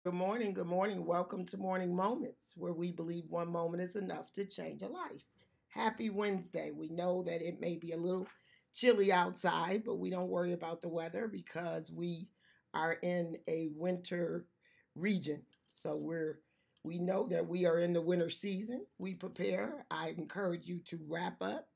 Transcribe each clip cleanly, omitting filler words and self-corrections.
Good morning. Good morning. Welcome to Morning Moments, where we believe one moment is enough to change a life. Happy Wednesday. We know that it may be a little chilly outside, but we don't worry about the weather because we are in a winter region. So we know that we are in the winter season. We prepare. I encourage you to wrap up,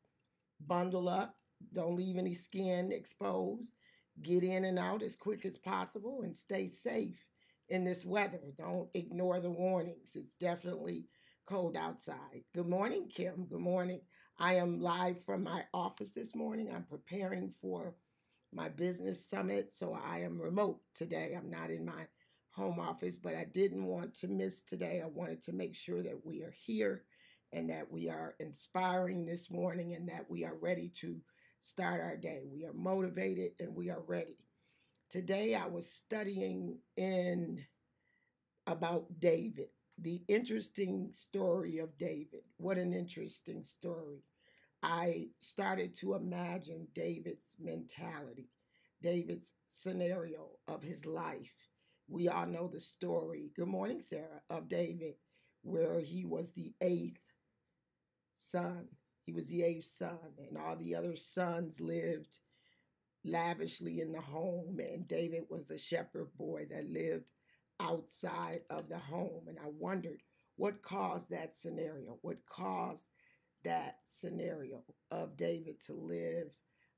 bundle up, don't leave any skin exposed, get in and out as quick as possible, and stay safe in this weather. Don't ignore the warnings. It's definitely cold outside. Good morning, Kim. Good morning. I am live from my office this morning. I'm preparing for my business summit, so I am remote today. I'm not in my home office, but I didn't want to miss today. I wanted to make sure that we are here and that we are inspiring this morning and that we are ready to start our day. We are motivated and we are ready. Today I was studying in about David, the interesting story of David. What an interesting story. I started to imagine David's mentality, David's scenario of his life. We all know the story, good morning, Sarah, of David, where he was the eighth son. He was the eighth son, and all the other sons lived lavishly in the home, and David was the shepherd boy that lived outside of the home. And I wondered what caused that scenario, what caused that scenario of David to live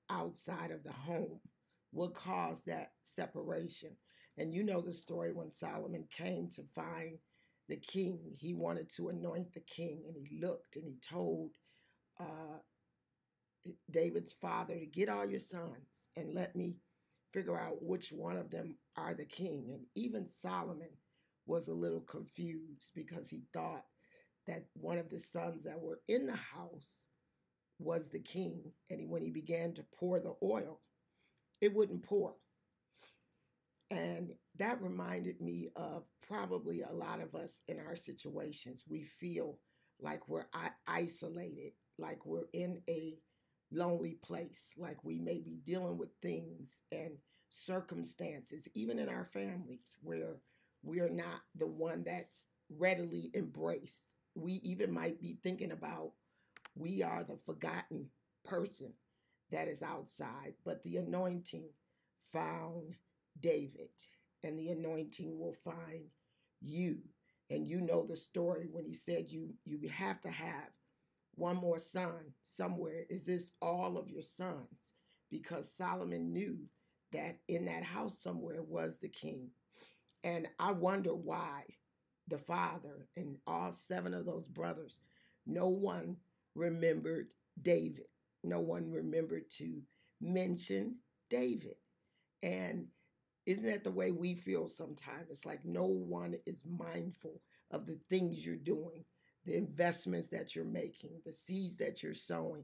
outside of the home, what caused that separation. And you know the story when Solomon came to find the king. He wanted to anoint the king, and he looked and he told uh, David's father to get all your sons and let me figure out which one of them are the king. And even Solomon was a little confused because he thought that one of the sons that were in the house was the king. And when he began to pour the oil, it wouldn't pour. And that reminded me of probably a lot of us in our situations. We feel like we're isolated, like we're in a lonely place, like we may be dealing with things and circumstances, even in our families, where we are not the one that's readily embraced. We even might be thinking about we are the forgotten person that is outside, but the anointing found David, and the anointing will find you. And you know the story when he said you have to have one more son somewhere. Is this all of your sons? Because Solomon knew that in that house somewhere was the king. And I wonder why the father and all seven of those brothers, no one remembered David. No one remembered to mention David. And isn't that the way we feel sometimes? It's like no one is mindful of the things you're doing, the investments that you're making, the seeds that you're sowing.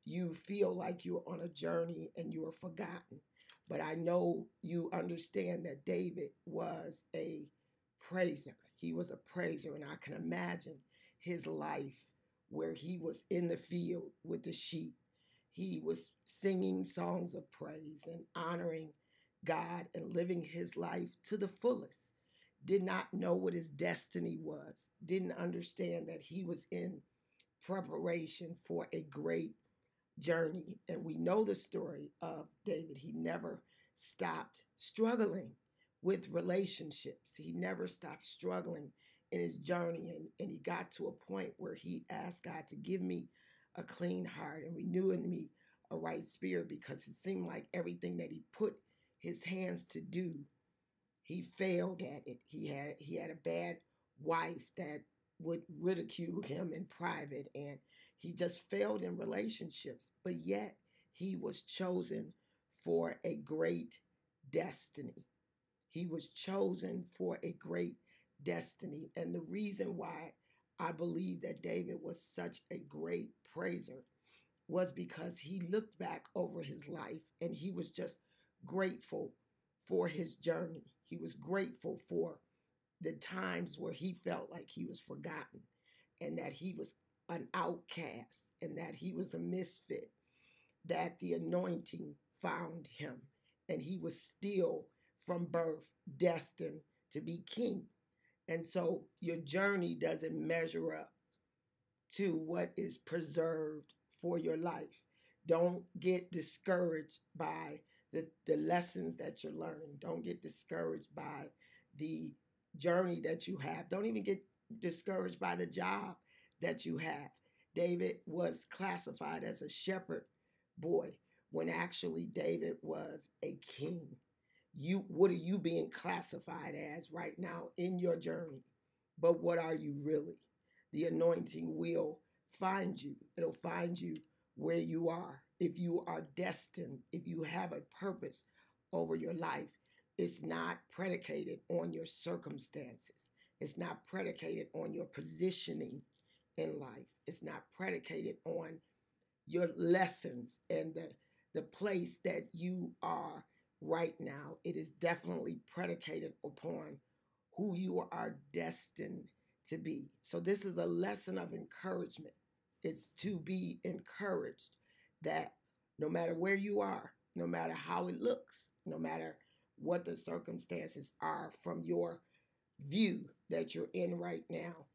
You feel like you're on a journey and you are forgotten. But I know you understand that David was a praiser. He was a praiser, and I can imagine his life where he was in the field with the sheep. He was singing songs of praise and honoring God and living his life to the fullest. Did not know what his destiny was, didn't understand that he was in preparation for a great journey. And we know the story of David. He never stopped struggling with relationships, he never stopped struggling in his journey. And he got to a point where he asked God to give me a clean heart and renew in me a right spirit, because it seemed like everything that he put his hands to do, he failed at it. He had a bad wife that would ridicule him in private, and he just failed in relationships. But yet he was chosen for a great destiny. He was chosen for a great destiny. And the reason why I believe that David was such a great praiser was because he looked back over his life and he was just grateful for his journey. He was grateful for the times where he felt like he was forgotten and that he was an outcast and that he was a misfit, that the anointing found him and he was still from birth destined to be king. And so your journey doesn't measure up to what is preserved for your life. Don't get discouraged by the lessons that you're learning. Don't get discouraged by the journey that you have. Don't even get discouraged by the job that you have. David was classified as a shepherd boy when actually David was a king. What are you being classified as right now in your journey? But what are you really? The anointing will find you. It'll find you where you are. If you are destined, if you have a purpose over your life, it's not predicated on your circumstances. It's not predicated on your positioning in life. It's not predicated on your lessons and the place that you are right now. It is definitely predicated upon who you are destined to be. So this is a lesson of encouragement. It's to be encouraged that no matter where you are, no matter how it looks, no matter what the circumstances are from your view that you're in right now,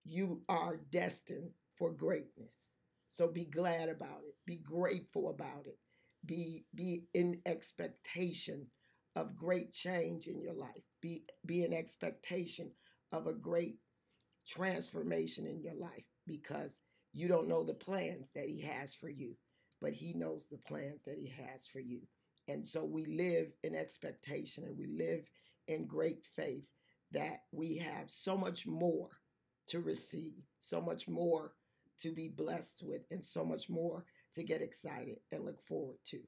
you are destined for greatness. So be glad about it. Be grateful about it. Be in expectation of great change in your life. Be in expectation of a great transformation in your life, because you don't know the plans that he has for you, but he knows the plans that he has for you. And so we live in expectation and we live in great faith that we have so much more to receive, so much more to be blessed with, and so much more to get excited and look forward to.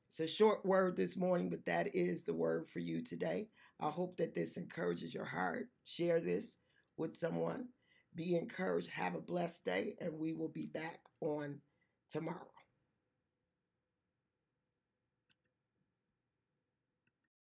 It's a short word this morning, but that is the word for you today. I hope that this encourages your heart. Share this with someone. Be encouraged. Have a blessed day, and we will be back on tomorrow.